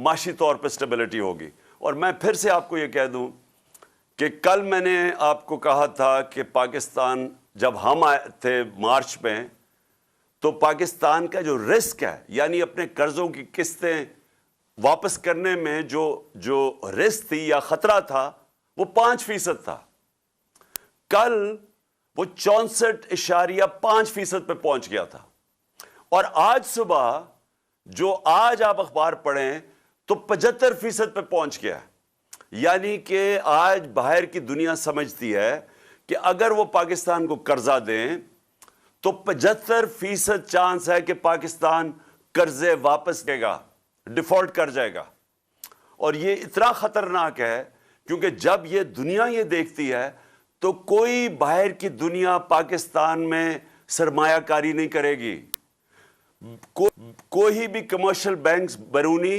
माशी तौर पे स्टेबिलिटी होगी। और मैं फिर से आपको ये कह दूं कि कल मैंने आपको कहा था कि पाकिस्तान, जब हम आए थे मार्च में, तो पाकिस्तान का जो रिस्क है, यानी अपने कर्जों की किस्तें वापस करने में जो रिस्क थी या खतरा था, वो 5% था। कल वो 64.5% पे पहुंच गया था। और आज सुबह जो आज आप अखबार पढ़ें तो 75% पे पहुंच गया है। यानी कि आज बाहर की दुनिया समझती है कि अगर वो पाकिस्तान को कर्जा दें तो 75% चांस है कि पाकिस्तान कर्जे वापस देगा, डिफॉल्ट कर जाएगा। और ये इतना खतरनाक है क्योंकि जब ये दुनिया ये देखती है तो कोई बाहर की दुनिया पाकिस्तान में सरमायाकारी नहीं करेगी। कोई भी कमर्शियल बैंक्स बैरूनी